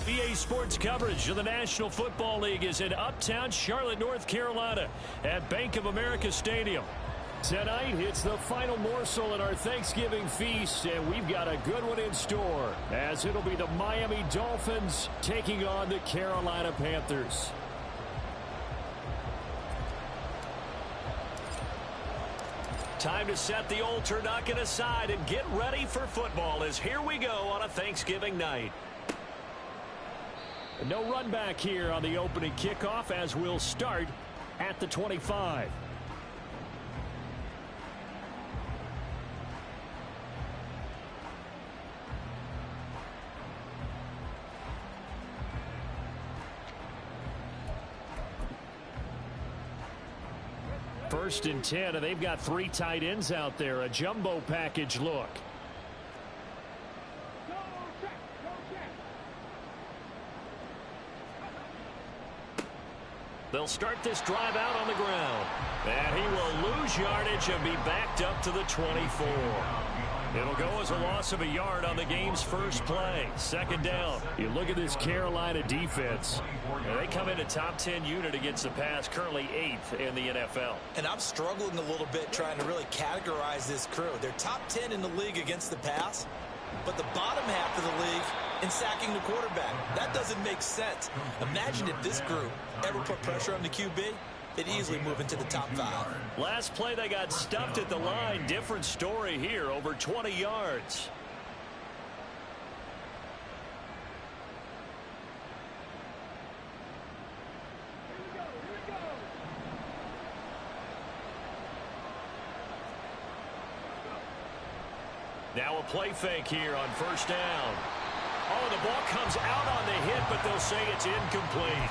EA Sports coverage of the National Football League is in uptown Charlotte, North Carolina at Bank of America Stadium. Tonight, it's the final morsel in our Thanksgiving feast, and we've got a good one in store, as it'll be the Miami Dolphins taking on the Carolina Panthers. Time to set the old turducken aside and get ready for football, as here we go on a Thanksgiving night. No run back here on the opening kickoff, as we'll start at the 25. First and 10, and they've got 3 tight ends out there. A jumbo package look. They'll start this drive out on the ground. And he will lose yardage and be backed up to the 24. It'll go as a loss of a yard on the game's first play. Second down. You look at this Carolina defense. They come in a top 10 unit against the pass, currently 8th in the NFL. And I'm struggling a little bit trying to really categorize this crew. They're top 10 in the league against the pass, but the bottom half of the league in sacking the quarterback. That doesn't make sense. Imagine if this group ever put pressure on the QB. They'd easily move into the top 5. Last play, they got stuffed at the line. Different story here, over 20 yards. Now a play fake here on first down. Oh, the ball comes out on the hit, but they'll say it's incomplete.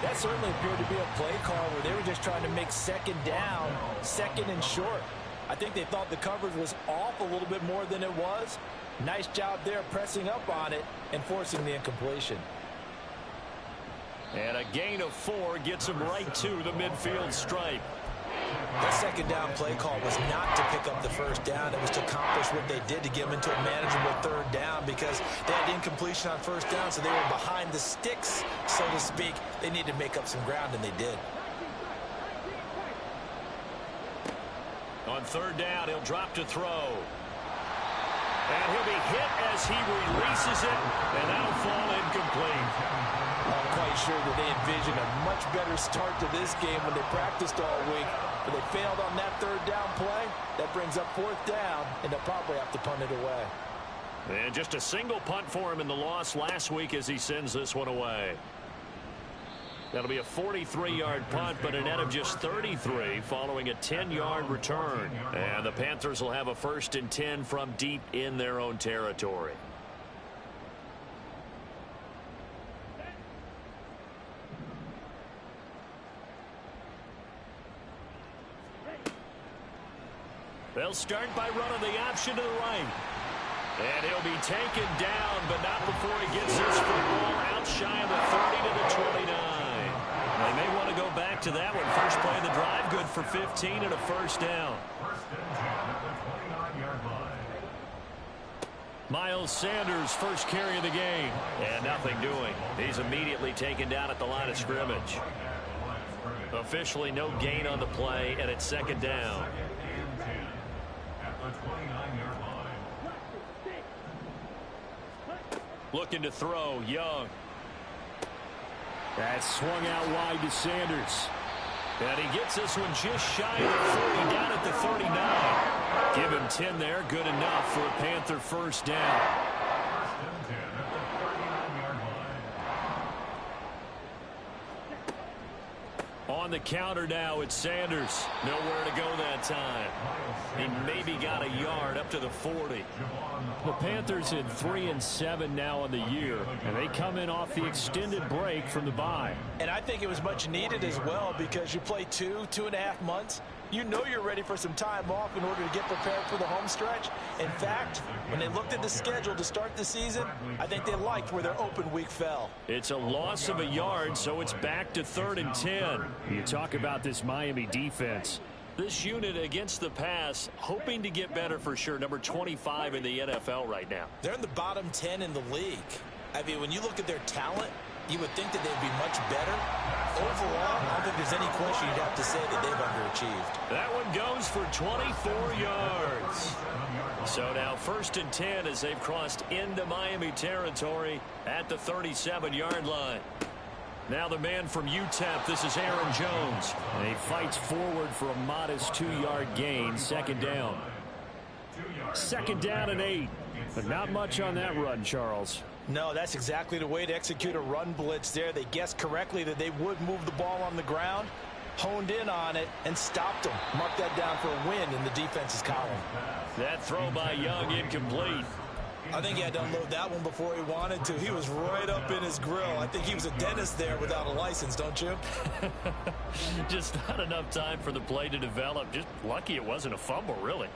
That certainly appeared to be a play call where they were just trying to make second down, second and short. I think they thought the coverage was off a little bit more than it was. Nice job there pressing up on it and forcing the incompletion. And a gain of 4 gets them right to the midfield stripe. That second down play call was not to pick up the first down. It was to accomplish what they did to get them into a manageable third down, because they had incompletion on first down, so they were behind the sticks, so to speak. They needed to make up some ground, and they did. On third down, he'll drop to throw. And he'll be hit as he releases it, and that'll fall incomplete. I'm quite sure that they envisioned a much better start to this game when they practiced all week. But they failed on that third down play. That brings up fourth down, and they'll probably have to punt it away. And just a single punt for him in the loss last week as he sends this one away. That'll be a 43-yard punt, but a net of just 33 following a 10-yard return. And the Panthers will have a 1st and 10 from deep in their own territory. They'll start by running the option to the right. And he'll be taken down, but not before he gets this football out shy of the 30 to the 29. They may want to go back to that one. First play of the drive, good for 15 and a first down. Miles Sanders, first carry of the game. And nothing doing. He's immediately taken down at the line of scrimmage. Officially no gain on the play, and it's second down. Looking to throw, Young. That swung out wide to Sanders. And he gets this one just shy of the 40, down at the 39. Give him 10 there, good enough for a Panther first down. On the counter now, it's Sanders. Nowhere to go that time. He maybe got a yard up to the 40. The Panthers in 3-7 now on the year, and they come in off the extended break from the bye. And I think it was much needed as well, because you play 2.5 months. You know you're ready for some time off in order to get prepared for the home stretch. In fact, when they looked at the schedule to start the season, I think they liked where their open week fell. It's a loss of a yard, so it's back to 3rd and 10. You talk about this Miami defense. This unit against the pass, hoping to get better for sure. Number 25 in the NFL right now. They're in the bottom 10 in the league I mean, when you look at their talent, you would think that they'd be much better. Overall, I don't think there's any question you'd have to say that they've underachieved. That one goes for 24 yards. So now 1st and 10 as they've crossed into Miami territory at the 37-yard line. Now the man from UTEP, this is Aaron Jones. And he fights forward for a modest 2-yard gain, 2nd down. 2nd down and 8. But not much on that run, Charles. No, that's exactly the way to execute a run blitz there. They guessed correctly that they would move the ball on the ground, honed in on it, and stopped them. Mark that down for a win in the defense's column. That throw by Young incomplete. I think he had to unload that one before he wanted to. He was right up in his grill. I think he was a dentist there without a license, don't you? Just not enough time for the play to develop. Just lucky it wasn't a fumble, really.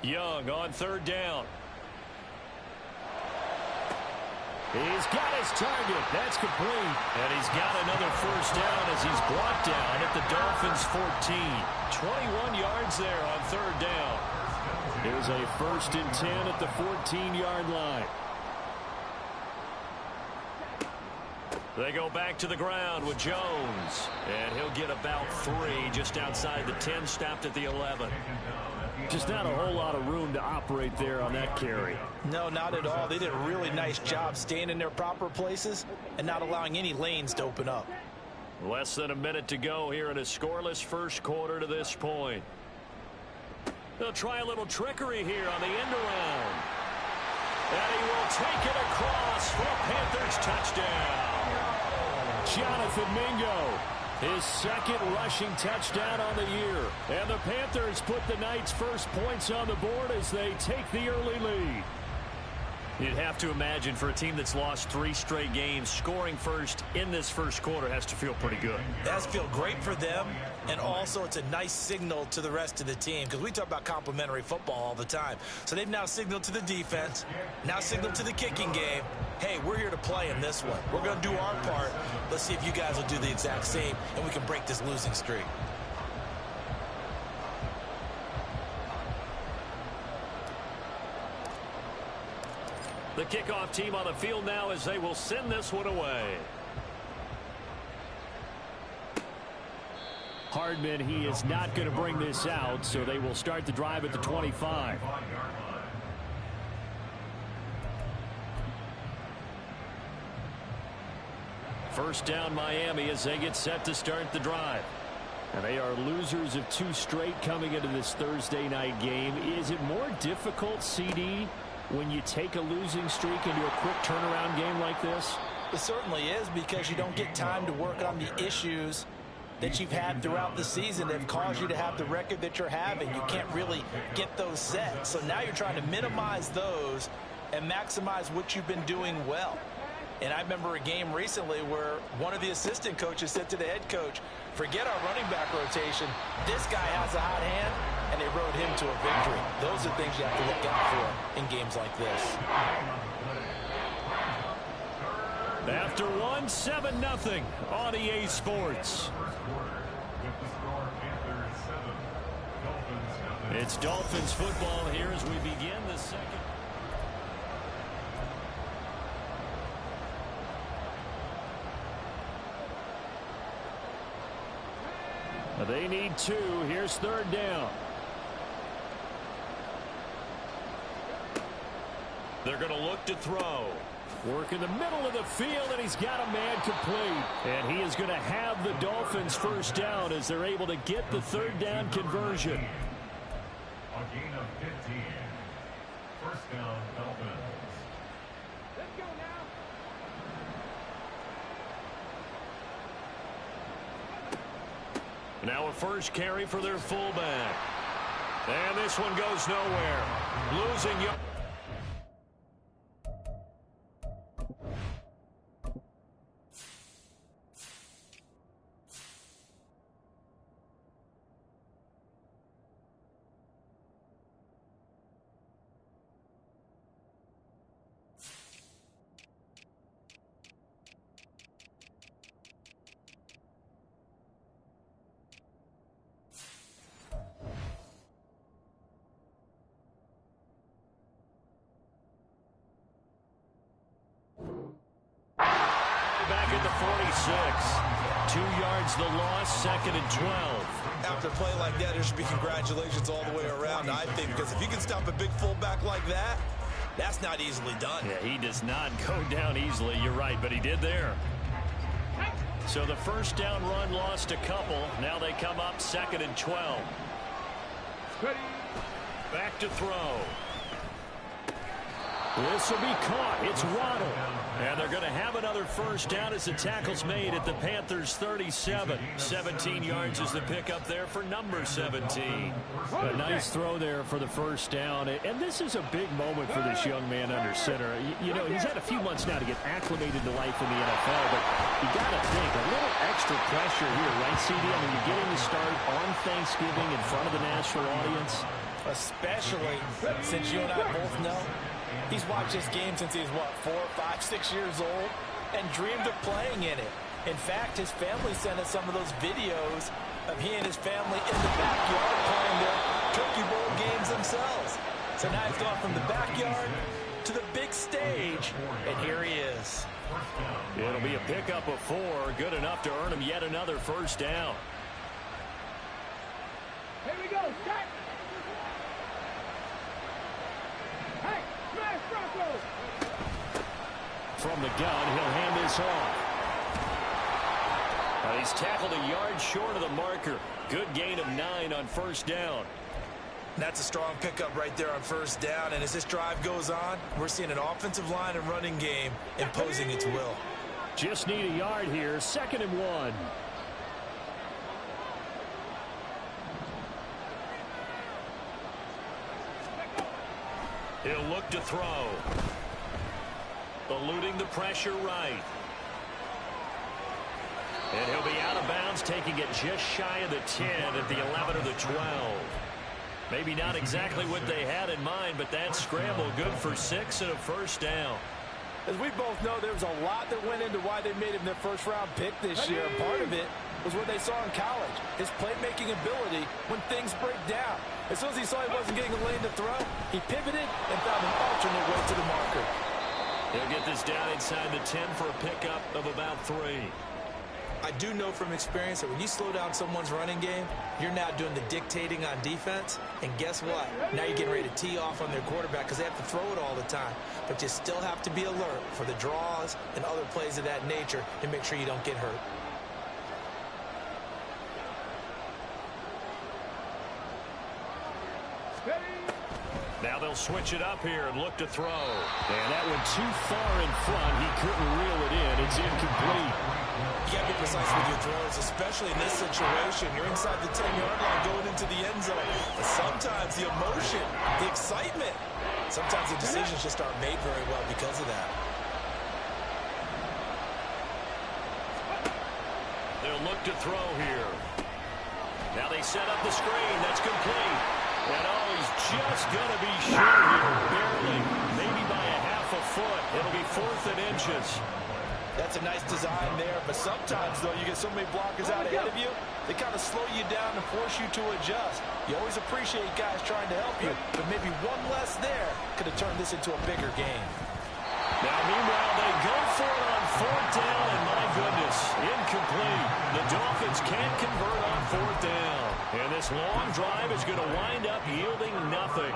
Young on 3rd down. He's got his target. That's complete. And he's got another 1st down as he's brought down at the Dolphins' 14. 21 yards there on 3rd down. Here's a 1st and 10 at the 14-yard line. They go back to the ground with Jones. And he'll get about 3 just outside the 10, stopped at the 11. Just not a whole lot of room to operate there on that carry. No, not at all. They did a really nice job staying in their proper places and not allowing any lanes to open up. Less than a minute to go here in a scoreless 1st quarter to this point. They'll try a little trickery here on the end around. And he will take it across for a Panthers touchdown. Jonathan Mingo. His 2nd rushing touchdown on the year. And the Panthers put the Knights' first points on the board as they take the early lead. You'd have to imagine for a team that's lost 3 straight games, scoring first in this 1st quarter has to feel pretty good. It has to feel great for them, and also it's a nice signal to the rest of the team because we talk about complementary football all the time. So they've now signaled to the defense, now signaled to the kicking game, hey, we're here to play in this one. We're going to do our part. Let's see if you guys will do the exact same, and we can break this losing streak. The kickoff team on the field now as they will send this one away. Hardman, he is not going to bring this out, so they will start the drive at the 25. First down Miami as they get set to start the drive. And they are losers of 2 straight coming into this Thursday night game. Is it more difficult, CD, when you take a losing streak into a quick turnaround game like this? It certainly is because you don't get time to work on the issues that you've had throughout the season that have caused you to have the record that you're having. You can't really get those set. So now you're trying to minimize those and maximize what you've been doing well. And I remember a game recently where one of the assistant coaches said to the head coach, forget our running back rotation. This guy has a hot hand, and they rode him to a victory. Those are things you have to look out for in games like this. After 7-0 on EA Sports. It's Dolphins football here as we begin the 2nd. They need 2. Here's 3rd down. They're going to look to throw. Work in the middle of the field, and he's got a man complete. And he is going to have the Dolphins' 1st down as they're able to get the 3rd down conversion. A gain of 15. 1st down, Dolphins. Let's go now. Now a 1st carry for their fullback. And this one goes nowhere. Losing you. 46. 2 yards the loss, 2nd and 12. After a play like that, there should be congratulations all the way around, I think, because if you can stop a big fullback like that, that's not easily done. Yeah, he does not go down easily. You're right, but he did there. So the first down run lost a couple. Now they come up 2nd and 12. Back to throw. This will be caught. It's Waddle. And they're going to have another first down as the tackle's made at the Panthers' 37. 17 yards is the pickup there for number 17. A nice throw there for the first down. And this is a big moment for this young man under center. You know, he's had a few months now to get acclimated to life in the NFL, but you got to think, a little extra pressure here, right, CD? I mean, you're getting to start on Thanksgiving in front of the national audience. Especially since you and I both know he's watched this game since he's, what, 4, 5, 6 years old and dreamed of playing in it. In fact, his family sent us some of those videos of he and his family in the backyard playing their Turkey Bowl games themselves. So now he's gone from the backyard to the big stage, and here he is. It'll be a pickup of 4, good enough to earn him yet another first down. Here we go, start. Hey, smash Broncos. From the gun, he'll hand this off. He's tackled a yard short of the marker. Good gain of 9 on first down. That's a strong pickup right there on first down. And as this drive goes on, we're seeing an offensive line and running game imposing its will. Just need a yard here. 2nd and 1. He'll look to throw. Eluding the pressure right. And he'll be out of bounds, taking it just shy of the 10 at the 11 or the 12. Maybe not exactly what they had in mind, but that scramble good for 6 and a first down. As we both know, there was a lot that went into why they made him their first-round pick this year. Part of it was what they saw in college, his playmaking ability when things break down. As soon as he saw he wasn't getting a lane to throw, he pivoted and found an alternate way to the marker. He'll get this down inside the 10 for a pickup of about 3. I do know from experience that when you slow down someone's running game, you're now doing the dictating on defense. And guess what? Now you're getting ready to tee off on their quarterback because they have to throw it all the time. But you still have to be alert for the draws and other plays of that nature and make sure you don't get hurt. Now they'll switch it up here and look to throw. And that went too far in front. He couldn't reel it in. It's incomplete. You got to be precise with your throws, especially in this situation. You're inside the 10-yard line going into the end zone. But sometimes the emotion, the excitement, sometimes the decisions just aren't made very well because of that. They'll look to throw here. Now they set up the screen. That's complete. And oh, he's just going to be short here, barely, maybe by a half a foot. It'll be 4th and inches. That's a nice design there, but sometimes, though, you get so many blockers out ahead of you, they kind of slow you down and force you to adjust. You always appreciate guys trying to help you, but maybe one less there could have turned this into a bigger game. Now, meanwhile, they go for it on 4th down, and my goodness, incomplete. The Dolphins can't convert on 4th down. And this long drive is going to wind up yielding nothing.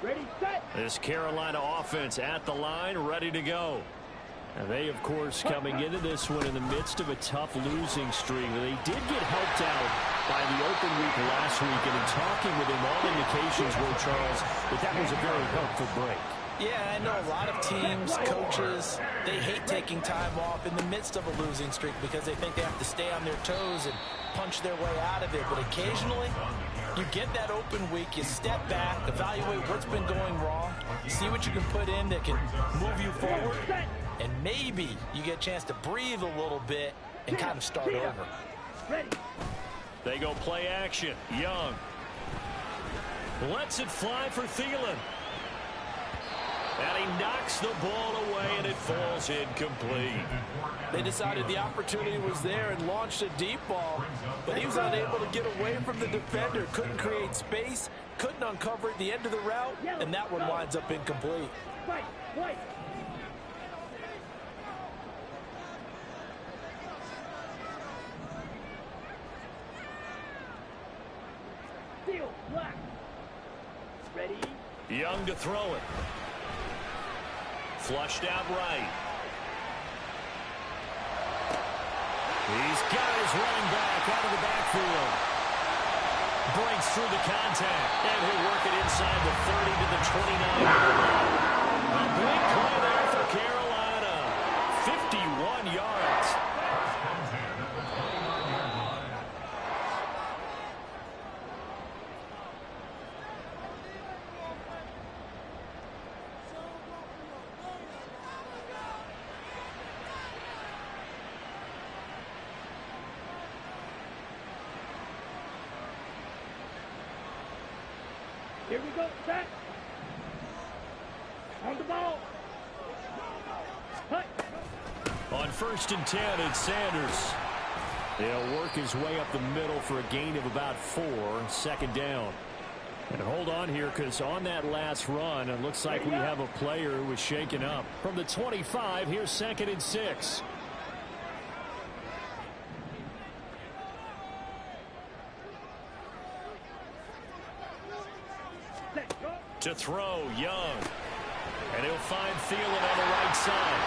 Ready, set. This Carolina offense at the line, ready to go. And they, of course, coming into this one in the midst of a tough losing streak. They did get helped out by the open week last week, and in talking with him, all indications were, Charles, that was a very helpful break. Yeah, I know a lot of teams, coaches, they hate taking time off in the midst of a losing streak because they think they have to stay on their toes and punch their way out of it. But occasionally, you get that open week, you step back, evaluate what's been going wrong, see what you can put in that can move you forward, and maybe you get a chance to breathe a little bit and kind of start over. Ready. They go play action. Young lets it fly for Thielen. And he knocks the ball away, and it falls incomplete. They decided the opportunity was there and launched a deep ball, but he was unable to get away from the defender. Couldn't create space, couldn't uncover at the end of the route, and that one winds up incomplete. Right, right. Steal, black. Ready? Young to throw it. Flushed out right. He's got his running back out of the backfield. Breaks through the contact, and he'll work it inside the 30 to the 29. A big play there for Carolina. 51 yards. Here we go, set. On the ball. Cut. On 1st and 10, it's Sanders. He'll work his way up the middle for a gain of about 4, 2nd down. And hold on here, because on that last run, it looks like we have a player who was shaken up. From the 25, here's 2nd and 6. To throw, Young. And he'll find Thielen on the right side.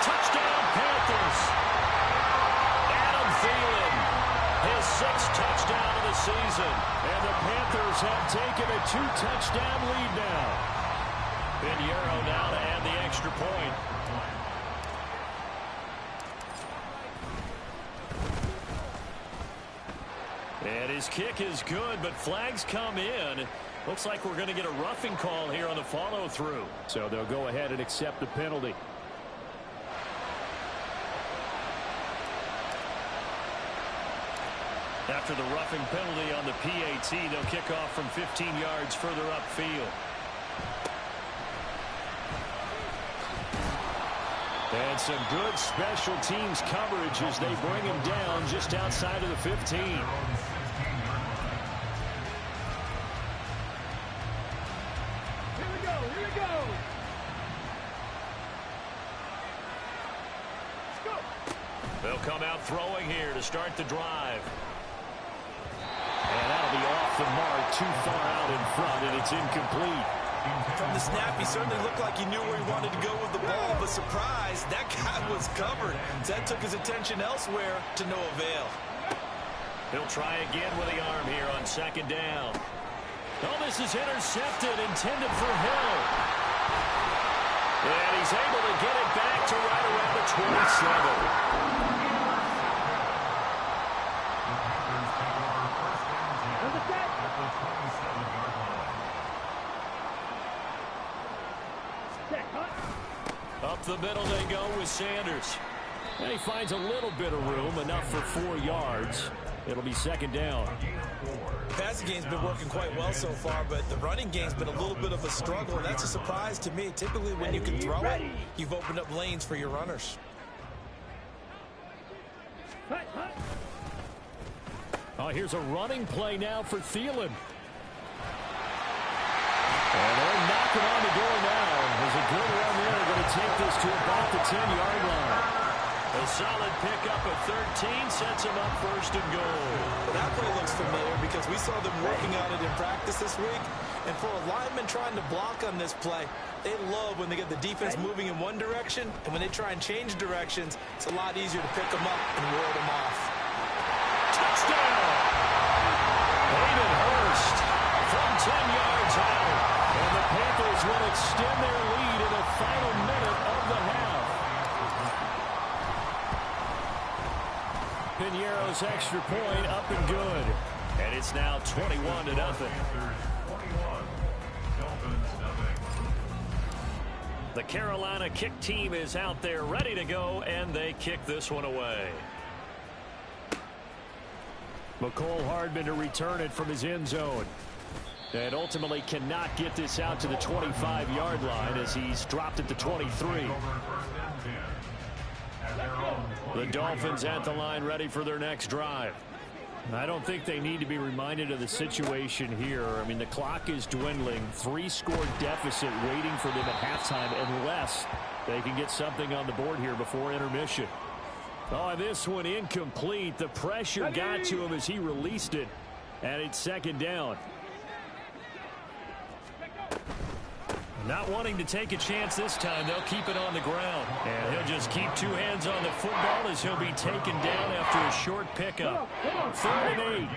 Touchdown, Panthers. Adam Thielen, his 6th touchdown of the season. And the Panthers have taken a 2-touchdown lead now. Pinheiro now to add the extra point. And his kick is good, but flags come in. Looks like we're going to get a roughing call here on the follow-through. So they'll go ahead and accept the penalty. After the roughing penalty on the PAT, they'll kick off from 15 yards further upfield. And some good special teams coverage as they bring him down just outside of the 15. Here we go. Let's go. They'll come out throwing here to start the drive. And that'll be off the mark, too far out in front, and it's incomplete. From the snap, he certainly looked like he knew where he wanted to go with the ball, but surprise, that guy was covered. So that took his attention elsewhere to no avail. He'll try again with the arm here on 2nd down. Oh, this is intercepted, intended for Hill. And he's able to get it back to right around the 27. Up the middle they go with Sanders. And he finds a little bit of room, enough for 4 yards. It'll be 2nd down. The passing game's been working quite well so far, but the running game's been a little bit of a struggle, and that's a surprise to me. Typically, when you can throw it, you've opened up lanes for your runners. Oh, here's a running play now for Thielen. And they're knocking on the door now. There's a good run there. They're going to take this to about the 10-yard line. A solid pickup of 13 sets him up 1st and goal. That play looks familiar because we saw them working on it in practice this week. And for a lineman trying to block on this play, they love when they get the defense moving in one direction. And when they try and change directions, it's a lot easier to pick them up and ward them off. Touchdown! Hayden Hurst from 10 yards out. And the Panthers will extend their lead in the final minute of the half. Pinheiro's extra point up and good. And it's now 21-0. The Carolina kick team is out there ready to go, and they kick this one away. McCole Hardman to return it from his end zone. And ultimately cannot get this out to the 25-yard line as he's dropped at the 23. The Dolphins at the line ready for their next drive. I don't think they need to be reminded of the situation here. I mean, the clock is dwindling. 3-score deficit waiting for them at halftime unless they can get something on the board here before intermission. Oh, this one incomplete. The pressure got to him as he released it. And it's second down. Not wanting to take a chance this time, they'll keep it on the ground. And he'll just keep two hands on the football as he'll be taken down after a short pickup. 3rd and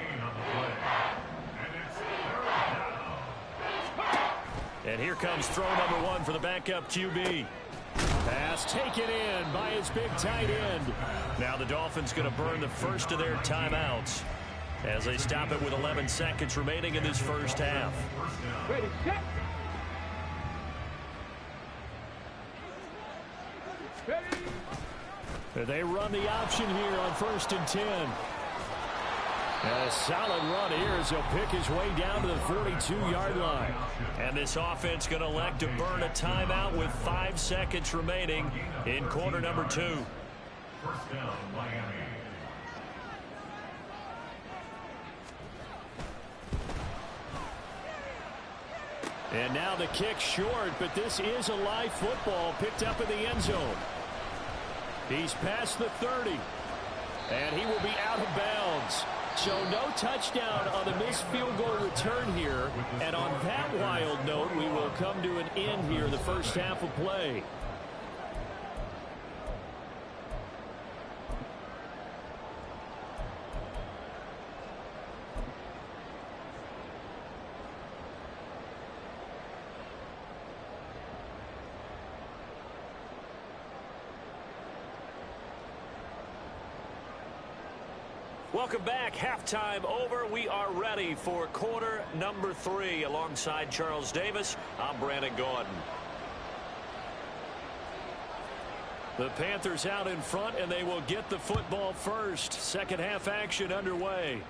8. And here comes throw number 1 for the backup QB. Pass taken in by his big tight end. Now the Dolphins going to burn the first of their timeouts as they stop it with 11 seconds remaining in this first half. Ready, set. They run the option here on 1st and 10. And a solid run here as he'll pick his way down to the 42-yard line. And this offense going to elect to burn a timeout with 5 seconds remaining in quarter number 2. First down, Miami. And now the kick short, but this is a live football picked up in the end zone. He's past the 30, and he will be out of bounds. So no touchdown on the missed field goal return here. And on that wild note, we will come to an end here in the first half of play. Welcome back. Halftime over. We are ready for quarter number 3. Alongside Charles Davis, I'm Brandon Gordon. The Panthers out in front, and they will get the football first. Second half action underway.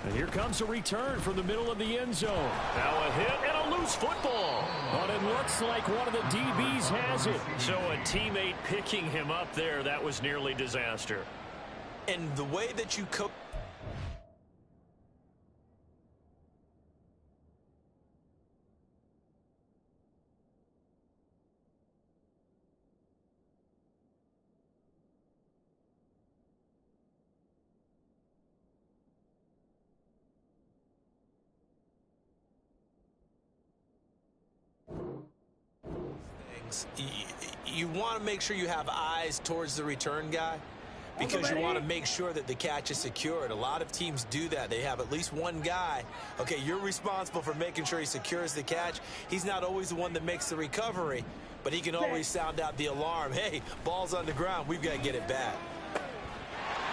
And here comes a return from the middle of the end zone. Now a hit and a loose football. But it looks like one of the DBs has it. So a teammate picking him up there, that was nearly disaster. And the way that you coach. You want to make sure you have eyes towards the return guy because you want to make sure that the catch is secured. A lot of teams do that. They have at least one guy. Okay, you're responsible for making sure he secures the catch. He's not always the one that makes the recovery, but he can always sound out the alarm. Hey, ball's on the ground. We've got to get it back.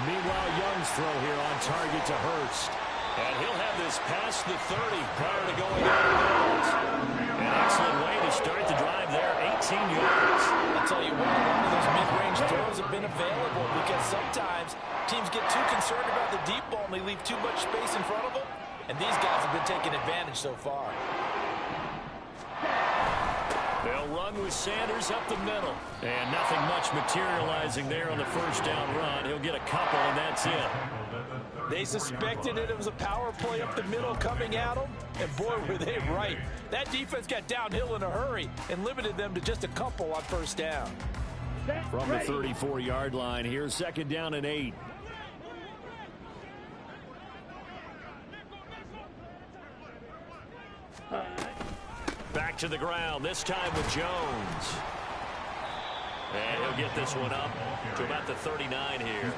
Meanwhile, Young's throw here on target to Hurst. And he'll have this past the 30 prior to going out of bounds. An excellent way to start the drive there, 18 yards. I'll tell you what, a lot of those mid-range throws have been available because sometimes teams get too concerned about the deep ball and they leave too much space in front of them. And these guys have been taking advantage so far. They'll run with Sanders up the middle. And nothing much materializing there on the first down run. He'll get a couple, and that's it. They suspected it was a power play up the middle coming at them, and boy, were they right. That defense got downhill in a hurry and limited them to just a couple on first down. From the 34-yard line, here's second down and 8. Back to the ground, this time with Jones. And he'll get this one up to about the 39 here.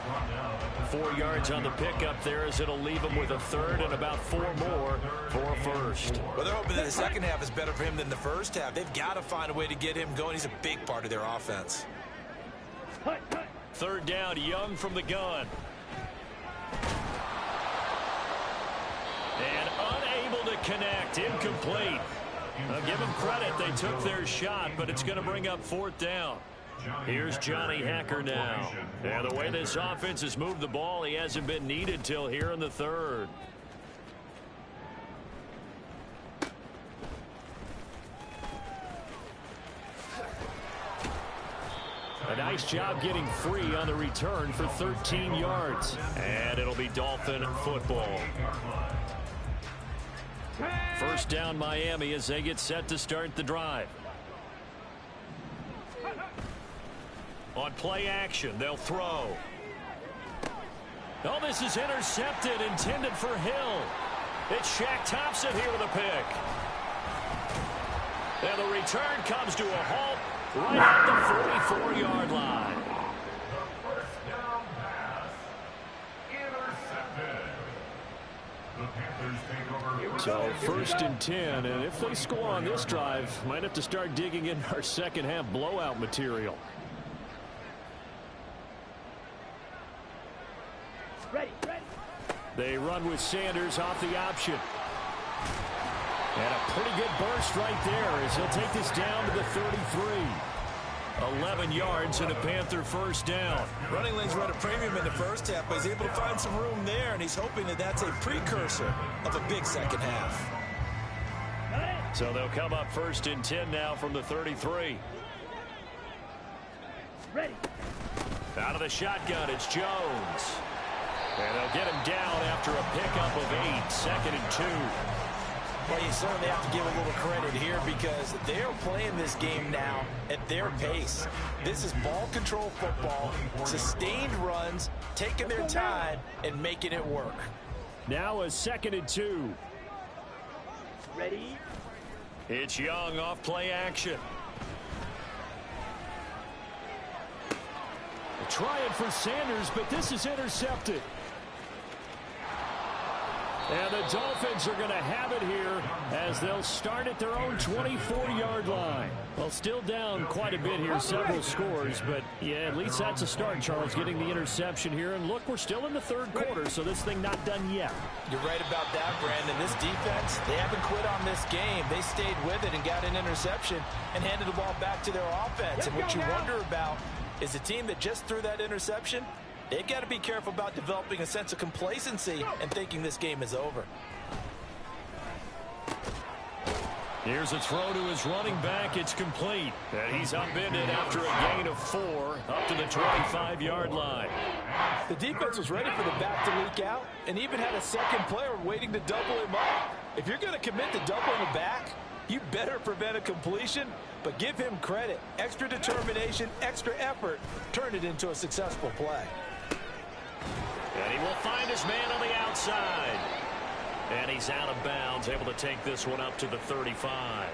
4 yards on the pickup there as it'll leave him with a third and about 4 more for a first. Well, they're hoping that the second half is better for him than the first half. They've got to find a way to get him going. He's a big part of their offense. Third down, Young from the gun. And unable to connect, incomplete. I'll give them credit, they took their shot, but it's going to bring up fourth down. Here's Johnny Hacker now. And the way this offense has moved the ball, he hasn't been needed till here in the third. Nice job getting free on the return for 13 yards. And it'll be Dolphin football. First down Miami as they get set to start the drive. On play action, they'll throw. Oh, this is intercepted, intended for Hill. It's Shaq Thompson here with a pick. And the return comes to a halt right at the 44-yard line. The first down pass intercepted. The Panthers take over. So first and 10, and if they score on this drive, might have to start digging in our second half blowout material. Ready, ready. They run with Sanders off the option. And a pretty good burst right there as he'll take this down to the 33. 11 yards and a Panther first down. Running lanes run a premium in the first half, but he's able to find some room there, and he's hoping that that's a precursor of a big second half. So they'll come up first and 10 now from the 33. Ready. Out of the shotgun, it's Jones. And they'll get him down after a pickup of 8, second and 2. Well, you certainly have to give a little credit here because they're playing this game now at their pace. This is ball control football, sustained runs, taking their time and making it work. Now a second and 2. Ready. It's Young off play action. Trying for Sanders, but this is intercepted. And the Dolphins are going to have it here as they'll start at their own 24-yard line. Well, still down quite a bit here, several scores, but yeah, at least that's a start, Charles, getting the interception here. And look, we're still in the third quarter, so this thing not done yet. You're right about that, Brandon. This defense, they haven't quit on this game. They stayed with it and got an interception and handed the ball back to their offense. And what you wonder about is the team that just threw that interception, they've got to be careful about developing a sense of complacency and thinking this game is over. Here's a throw to his running back. It's complete. And he's upended after a gain of 4 up to the 25-yard line. The defense was ready for the back to leak out and even had a second player waiting to double him up. If you're going to commit to doubling the back, you better prevent a completion, but give him credit. Extra determination, extra effort, turned it into a successful play. And he will find his man on the outside. And he's out of bounds, able to take this one up to the 35.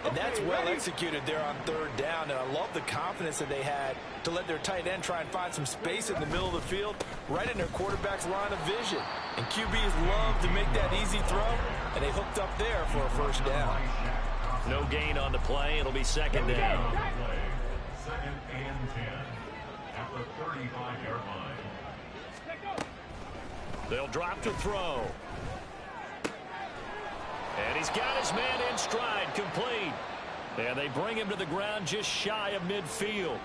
And that's well executed there on third down, and I love the confidence that they had to let their tight end try and find some space in the middle of the field, right in their quarterback's line of vision. And QBs love to make that easy throw, and they hooked up there for a first down. No gain on the play. It'll be second down. Second and 10 at the 35-yard line. They'll drop to throw. And he's got his man in stride, complete. And they bring him to the ground just shy of midfield.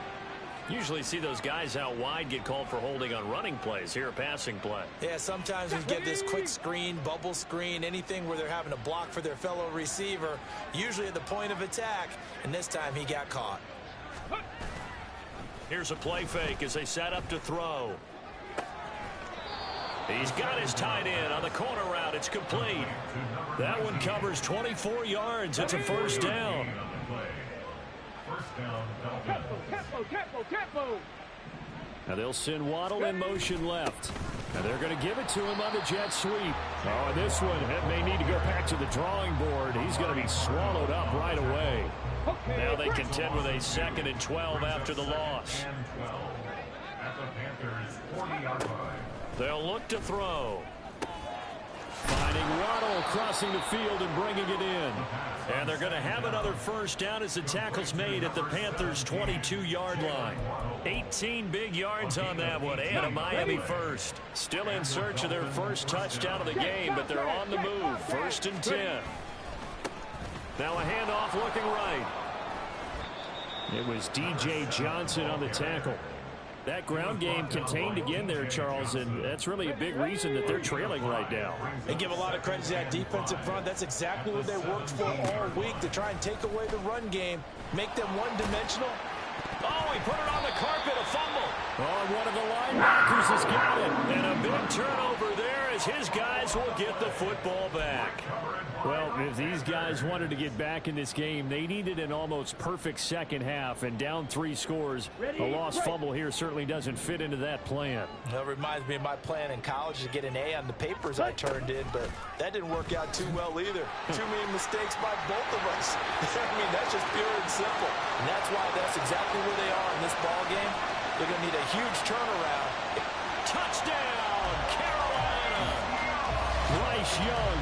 Usually see those guys out wide get called for holding on running plays. Here, a passing play. Yeah, sometimes we get this quick screen, bubble screen, anything where they're having to block for their fellow receiver, usually at the point of attack, and this time he got caught. Here's a play fake as they set up to throw. He's got his tight end on the corner route. It's complete. That one covers 24 yards. It's a first down. First down, Dolphins. Tempo. Now they'll send Waddle in motion left. And they're going to give it to him on the jet sweep. Oh, and this one may need to go back to the drawing board. He's going to be swallowed up right away. Now they contend with a second and 12 after the loss. And 12 at the Panthers' 40-yard line. They'll look to throw. Finding Waddle crossing the field and bringing it in. And they're going to have another first down as the tackle's made at the Panthers' 22-yard line. 18 big yards on that one, and a Miami first. Still in search of their first touchdown of the game, but they're on the move. First and 10. Now a handoff looking right. It was D.J. Johnson on the tackle. That ground game contained again there, Charles, and that's really a big reason that they're trailing right now. They give a lot of credit to that defensive front. That's exactly what they worked for all week, to try and take away the run game, make them one-dimensional. Oh, He put it on the carpet, a fumble. Oh, one of the linebackers has got it. And a big turnover there as his guys will get the football back. Well, if these guys wanted to get back in this game, they needed an almost perfect second half, and down 3 scores. A lost fumble here certainly doesn't fit into that plan. That reminds me of my plan in college to get an A on the papers I turned in, but that didn't work out too well either. Too many mistakes by both of us. I mean, that's just pure and simple. And that's why that's exactly where they are in this ball game. They're going to need a huge turnaround. Touchdown, Carolina! Bryce Young,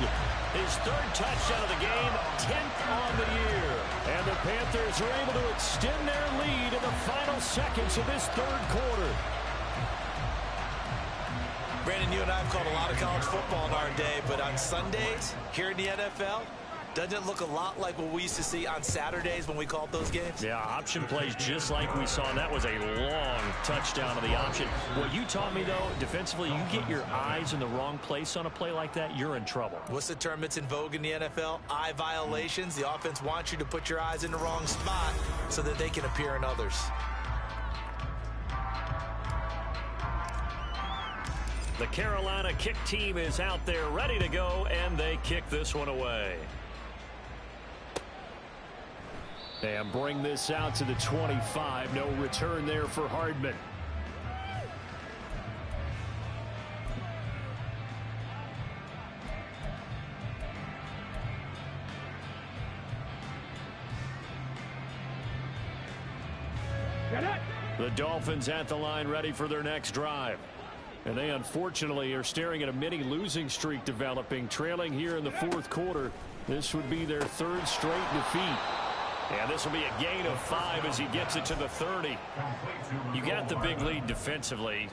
his 3rd touchdown of the game, 10th on the year. And the Panthers are able to extend their lead in the final seconds of this 3rd quarter. Brandon, you and I have called a lot of college football in our day, but on Sundays, here in the NFL, doesn't it look a lot like what we used to see on Saturdays when we called those games? Yeah, option plays just like we saw, and that was a long touchdown of the option. What you taught me, though, defensively, you get your eyes in the wrong place on a play like that, you're in trouble. What's the term that's in vogue in the NFL? Eye violations. The offense wants you to put your eyes in the wrong spot so that they can appear in others. The Carolina kick team is out there ready to go, and they kick this one away. And bring this out to the 25. No return there for Hardman. The Dolphins at the line ready for their next drive. And they unfortunately are staring at a mini losing streak developing, trailing here in the 4th quarter. This would be their 3rd straight defeat. And this will be a gain of 5 as he gets it to the 30. You got the big lead defensively.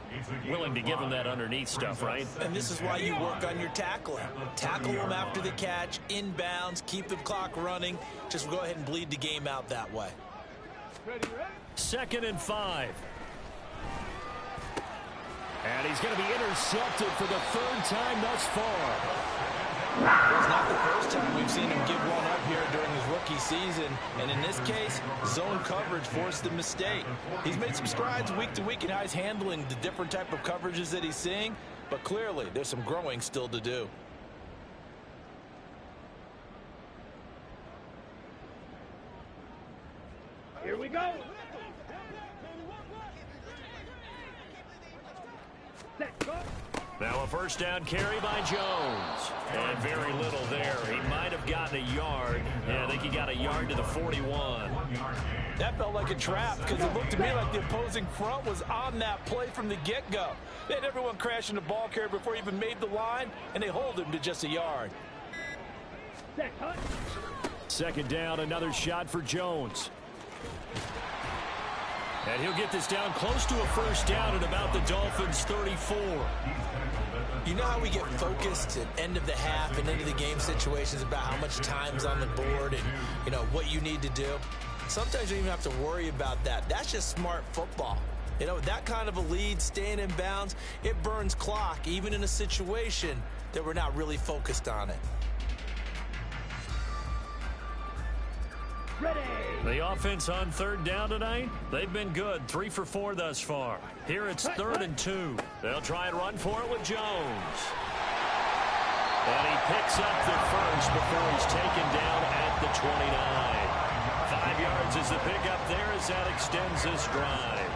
Willing to give him that underneath stuff, right? And this is why you work on your tackling. Tackle them after the catch, inbounds, keep the clock running. Just go ahead and bleed the game out that way. 2nd and 5. And he's going to be intercepted for the 3rd time thus far. It's not the first time we've seen him give one up here during his rookie season. And in this case, zone coverage forced the mistake. He's made some strides week to week in how he's handling the different type of coverages that he's seeing. But clearly, there's some growing still to do. Here we go. Set, go. Now a 1st down carry by Jones. And very little there. He might have gotten a yard. Yeah, I think he got a yard to the 41. That felt like a trap because it looked to me like the opposing front was on that play from the get-go. They had everyone crashing the ball carrier before he even made the line, and they hold him to just a yard. Set, cut. 2nd down, another shot for Jones. And he'll get this down close to a 1st down at about the Dolphins' 34. You know how we get focused at end of the half and into the game situations about how much time's on the board and, you know, what you need to do? Sometimes you don't even have to worry about that. That's just smart football. You know, that kind of a lead, staying in bounds, it burns clock, even in a situation that we're not really focused on it. Ready. The offense on 3rd down tonight, they've been good. 3 for 4 thus far. Here it's 3rd and 2. They'll try and run for it with Jones. And he picks up the 1st before he's taken down at the 29. 5 yards is the pickup there as that extends this drive.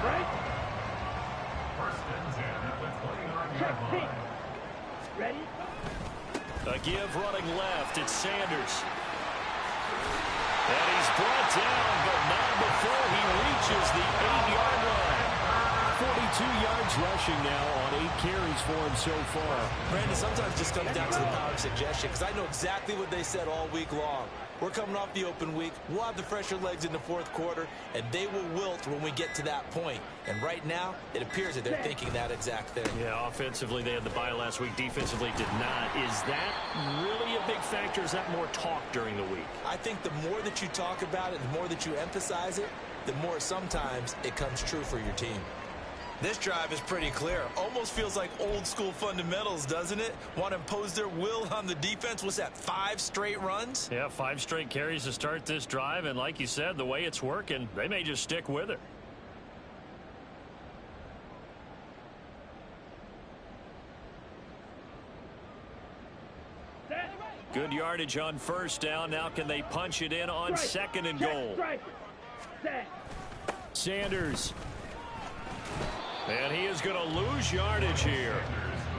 Right. Check, team. Ready. A give running left. It's Sanders. And he's brought down, but not before he reaches the 8-yard line. 42 yards rushing now on 8 carries for him so far. Brandon, sometimes it just comes down to the power of suggestion, because I know exactly what they said all week long. We're coming off the open week. We'll have the fresher legs in the 4th quarter, and they will wilt when we get to that point. And right now, it appears that they're thinking that exact thing. Yeah, offensively, they had the bye last week. Defensively, did not. Is that really a big factor? Is that more talk during the week? I think the more that you talk about it, the more that you emphasize it, the more sometimes it comes true for your team. This drive is pretty clear. Almost feels like old school fundamentals, doesn't it? Want to impose their will on the defense. What's that, 5 straight runs? Yeah, 5 straight carries to start this drive. And like you said, the way it's working, they may just stick with it. Good yardage on first down. Now can they punch it in on second and goal? Sanders. And he is going to lose yardage here.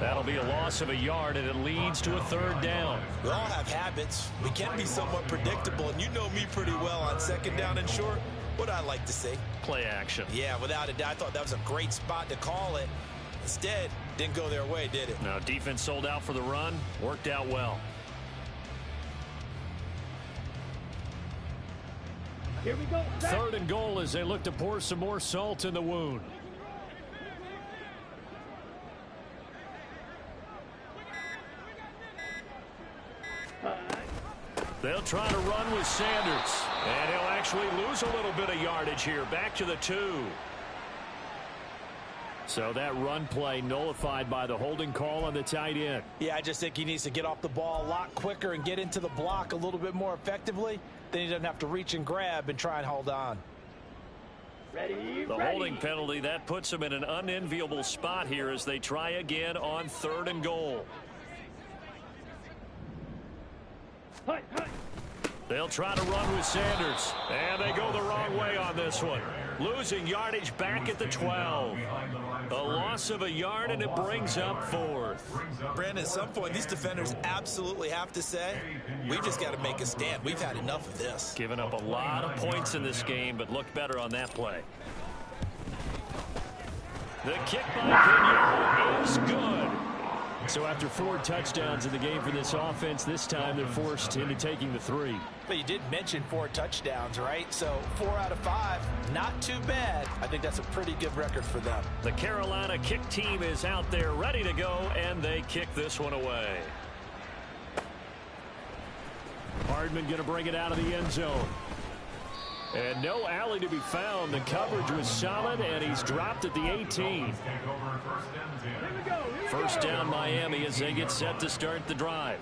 That'll be a loss of a yard, and it leads to a third down. We all have habits. We can be somewhat predictable, and you know me pretty well on second down and short. What I like to say? Play action. Yeah, without a doubt. I thought that was a great spot to call it. Instead, didn't go their way, did it? Now, defense sold out for the run. Worked out well. Here we go. Third and goal as they look to pour some more salt in the wound. They'll try to run with Sanders. And he'll actually lose a little bit of yardage here. Back to the 2. So that run play nullified by the holding call on the tight end. Yeah, I just think he needs to get off the ball a lot quicker and get into the block a little bit more effectively. Then he doesn't have to reach and grab and try and hold on. Ready. The holding penalty, that puts them in an unenviable spot here as they try again on third and goal. Hut, hut. They'll try to run with Sanders. And they go the wrong way on this one. Losing yardage back at the 12. A loss of a yard, and it brings up fourth. Brandon, at some point, these defenders absolutely have to say, we've just got to make a stand. We've had enough of this. Giving up a lot of points in this game, but looked better on that play. The kick by Pinion is good. So after 4 touchdowns in the game for this offense, this time they're forced into taking the 3. But you did mention 4 touchdowns, right? So 4 out of 5, not too bad. I think that's a pretty good record for them. The Carolina kick team is out there ready to go, and they kick this one away. Hardman going to bring it out of the end zone. And no alley to be found. The coverage was solid, and he's dropped at the 18. First down Miami as they get set to start the drive.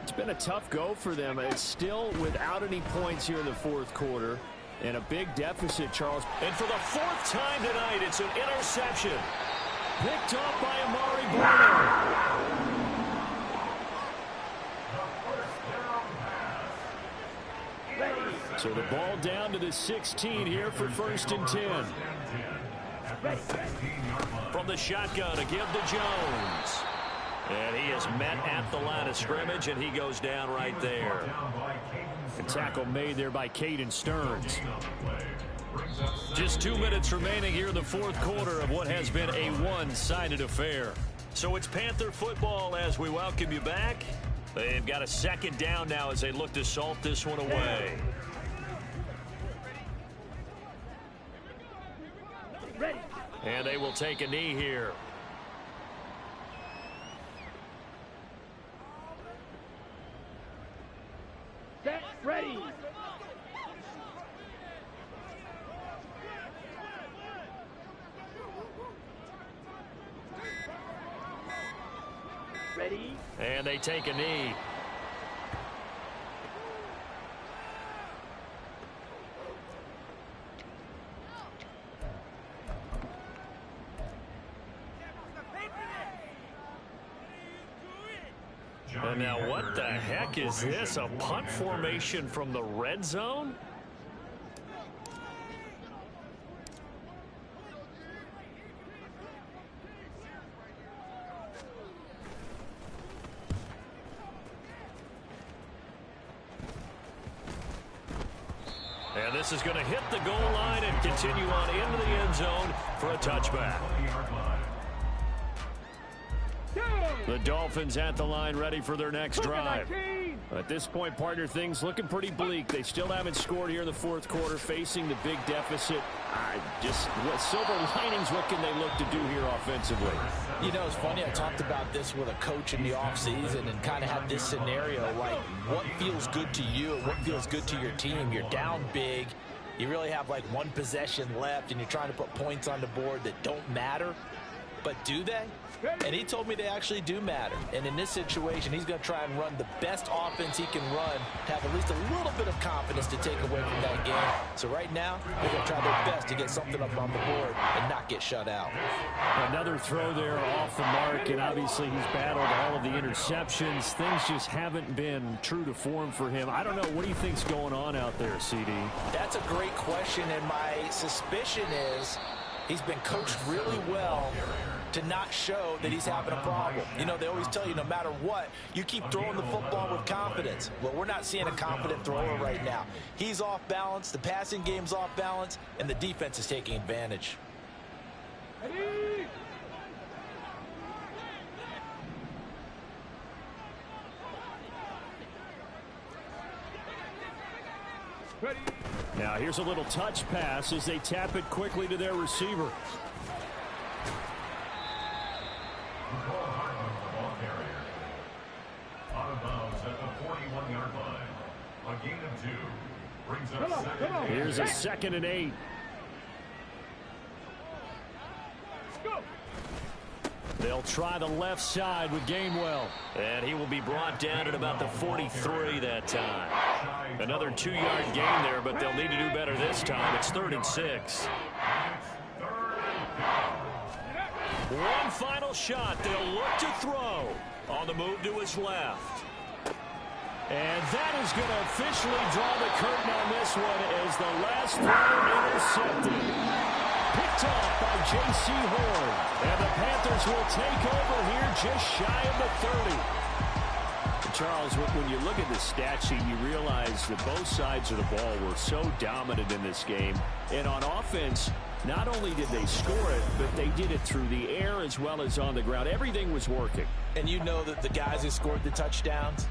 It's been a tough go for them. It's still without any points here in the fourth quarter. And a big deficit, Charles. And for the 4th time tonight, it's an interception. Picked off by Amari Barner. So the ball down to the 16 here for 1st and 10. From the shotgun, a give to Jones. And he is met at the line of scrimmage, and he goes down right there. A tackle made there by Caden Stearns. Just 2 minutes remaining here in the fourth quarter of what has been a one-sided affair. So it's Panther football as we welcome you back. They've got a second down now as they look to salt this one away. Ready. And they will take a knee here. Set. Ready. Ready. And they take a knee. And now what the heck is this? A punt formation from the red zone? And this is going to hit the goal line and continue on into the end zone for a touchback. The Dolphins at the line, ready for their next drive. At this point, partner, things looking pretty bleak. They still haven't scored here in the fourth quarter, facing the big deficit. Just what silver linings, what can they look to do here offensively? You know, it's funny. I talked about this with a coach in the offseason and kind of had this scenario, like what feels good to you and what feels good to your team. You're down big. You really have like 1 possession left, and you're trying to put points on the board that don't matter. But do they? And he told me they actually do matter. And in this situation, he's going to try and run the best offense he can run to have at least a little bit of confidence to take away from that game. So right now, they're going to try their best to get something up on the board and not get shut out. Another throw there off the mark, and obviously he's battled all of the interceptions. Things just haven't been true to form for him. I don't know. What do you think's going on out there, CD? That's a great question, and my suspicion is he's been coached really well to not show that he's having a problem. You know, they always tell you no matter what, you keep throwing the football with confidence. Well, we're not seeing a confident thrower right now. He's off balance, the passing game's off balance, and the defense is taking advantage. Ready. Now here's a little touch pass as they tap it quickly to their receiver. Ball carrier. Out of bounds at the 41-yard line. A gain of 2. Brings up second. Here's a 2nd and 8. Go. They'll try the left side with Gainwell. And he will be brought down at about the 43 that time. Another 2-yard gain there, but they'll need to do better this time. It's 3rd and 6. One final shot. They'll look to throw. On the move to his left. And that is going to officially draw the curtain on this one as the last throw intercepted. Picked off by J.C. Horn. And the Panthers will take over here just shy of the 30. Charles, when you look at the stat sheet, you realize that both sides of the ball were so dominant in this game. And on offense, not only did they score it, but they did it through the air as well as on the ground. Everything was working. And you know that the guys who scored the touchdowns,